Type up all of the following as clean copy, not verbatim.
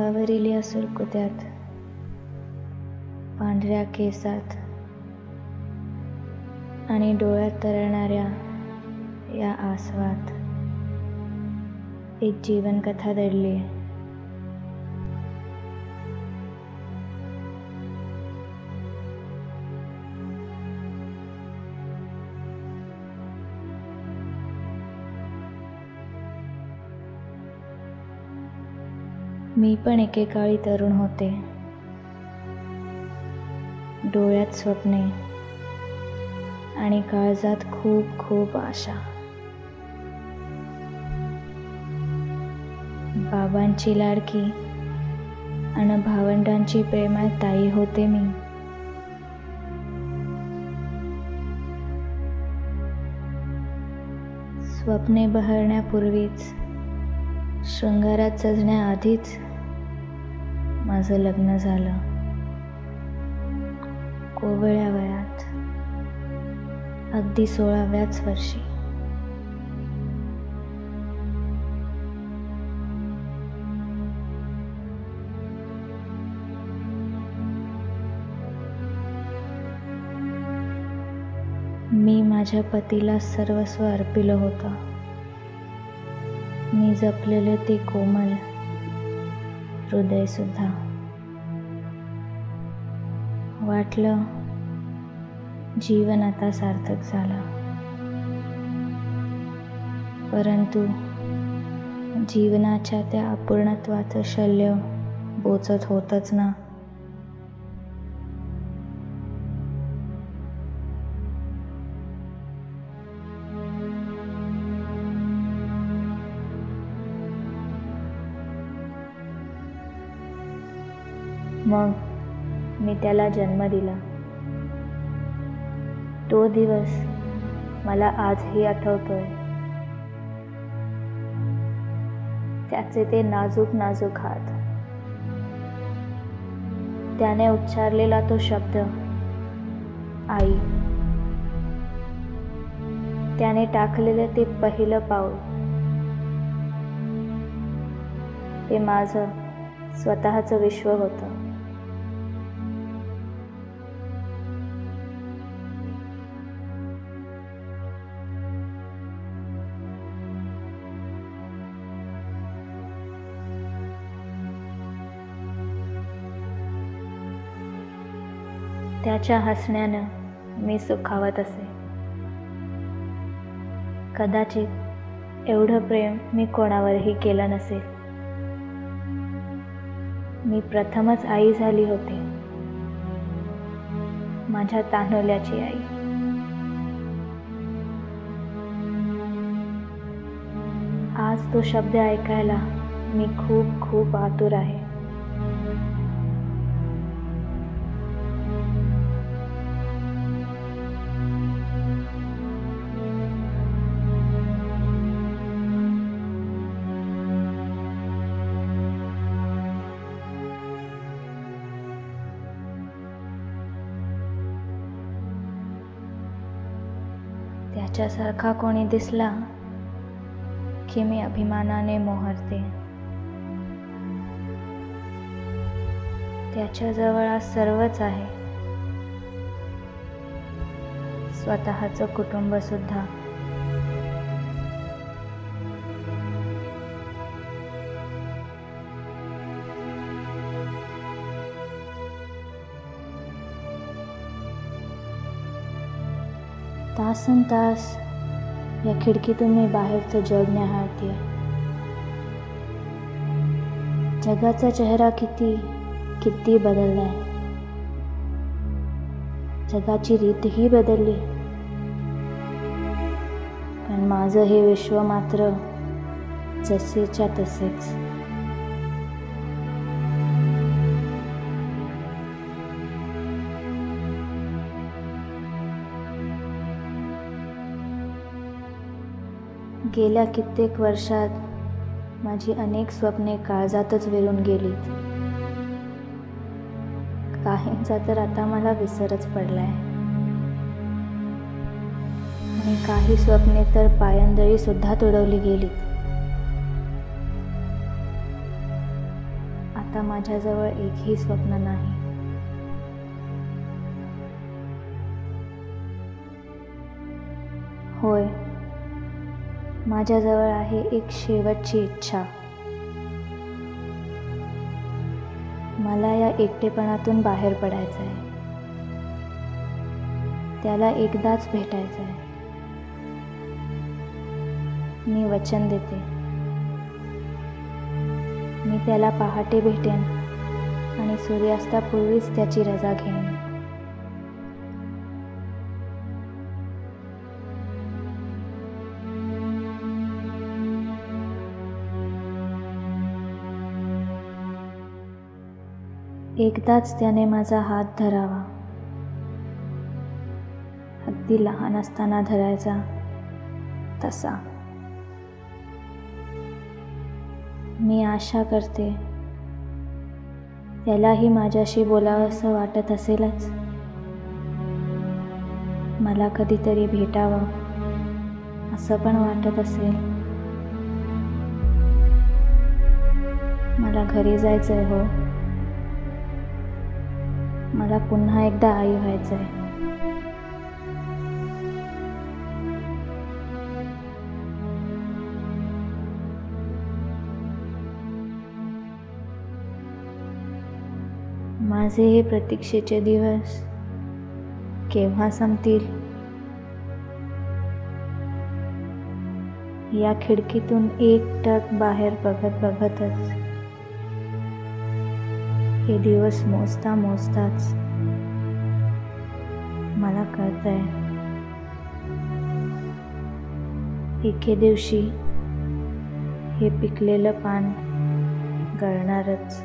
अंगावरील या सुरकुत्यात, पांढऱ्या केसात आणि डोळ्यात तरळणाऱ्या या आसवात एक जीवनकथा दडली. मी पण एकेकाळी तरुण होते. डोळ्यात स्वप्ने आणि काळजात खूप खूप आशा. बाबांची लाडकी आणि भावंडांची प्रेमळ ताई होते मी. स्वप्ने बहरण्यापूर्वीच, शृंगारात सजण्याआधीच माझं लग्न झालं. कोवळ्या वयात, अगदी 16व्याच वर्षी. मी माझ्या पतीला सर्वस्व अर्पिलं होतं. मी जपलेले ते कोमल हृदय सुद्धा. वाटलं जीवन आता सार्थक झालं. परंतु जीवनाच्या त्या अपूर्णत्वाचं शल्य बोचत होतच ना. मग मी त्याला जन्म दिला. तो दिवस मला आजही आठवतोय. त्याचे ते नाजूक नाजूक हात, त्याने उच्चारलेला तो शब्द आई, त्याने टाकलेले ते पहिलं पाऊल, ते माझं स्वतःचं विश्व होतं. त्याच्या हसण्यानं मी सुखावत असे. कदाचित एवढं प्रेम मी कोणावरही केलं नसेल. मी प्रथमच आई झाली होते, माझ्या तान्हुल्याची आई. आज तो शब्द ऐकायला मी खूप खूप आतुर आहे. त्याच्यासारखा कोणी दिसला की मी अभिमानाने मोहरते. त्याच्याजवळ आज सर्वच आहे, स्वतःचं कुटुंब सुद्धा. तासनतास या खिडकीतून मी बाहेरचं जग न्याहाळते. जगाचा चेहरा किती बदललाय. जगाची रीतही बदलली, पण माझं हे विश्व मात्र जसेच्या तसेच. गेल्या कित्येक वर्षात माझी अनेक स्वप्ने काळजातच विरून गेलीत. काहींचा तर आता मला विसरच पडलाय आणि काही स्वप्ने तर पायंदळी सुद्धा तुडवली गेलीत. आता माझ्याजवळ एकही स्वप्न नाही. होय, माझ्याजवळ आहे एक शेवटची इच्छा. मला या एकटेपणातून बाहेर पडायचं आहे. त्याला एकदाच भेटायचं आहे. मी वचन देते, मी त्याला पहाटे भेटेन आणि सूर्यास्तापूर्वीच त्याची रजा घेईन. एकदाच त्याने माझा हात धरावा, अगदी लहान असताना धरायचा तसा. मी आशा करते त्यालाही माझ्याशी बोलावं असं वाटत असेलच. मला कधीतरी भेटावं असं पण वाटत असेल. मला घरी जायचंय हो. मला पुन्हा एकदा आई व्हायचंय. माझे हे प्रतीक्षेचे दिवस केव्हा संपतील? या खिडकीतून एकटक बाहेर बघत बघतच हे दिवस मोजता मोजताच मला कळतंय, एके दिवशी हे पिकलेलं पान गळणारच.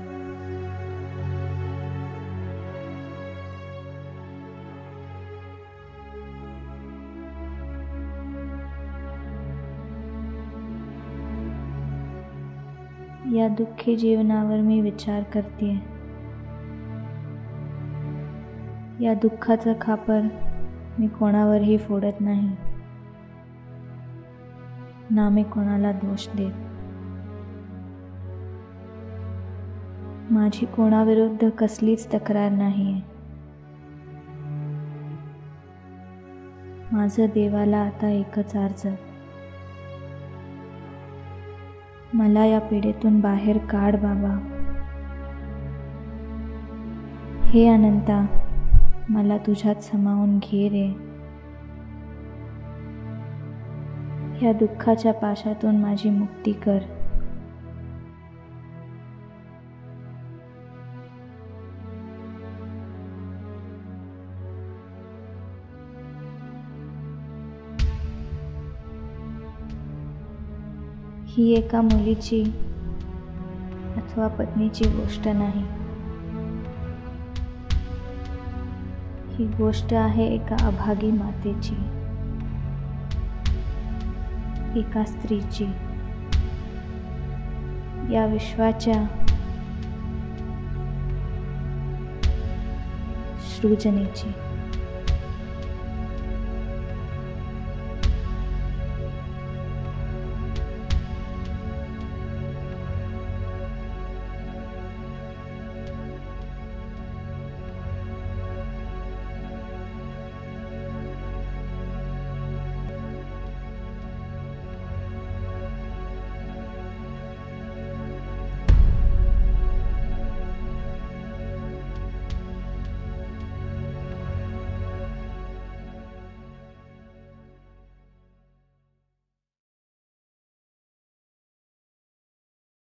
या दुःखी जीवनावर मी विचार करतेय. या दुःखाचं खापर मी कोणावरही फोडत नाही, ना मी कोणाला दोष देत. माझी कोणाविरुद्ध कसलीच तक्रार नाहीये. माझं देवाला आता एकच अर्ज, मला या पिढीतून बाहेर काढ बाबा. हे अनंता, मला तुझ्यात सामावून घे रे. या दुःखाच्या पाशातून माझी मुक्ती कर. ही एका मुलीची अथवा पत्नीची गोष्ट नाही. ही गोष्ट आहे एका अभागी मातेची, एका स्त्रीची, या विश्वाच्या सृजनेची.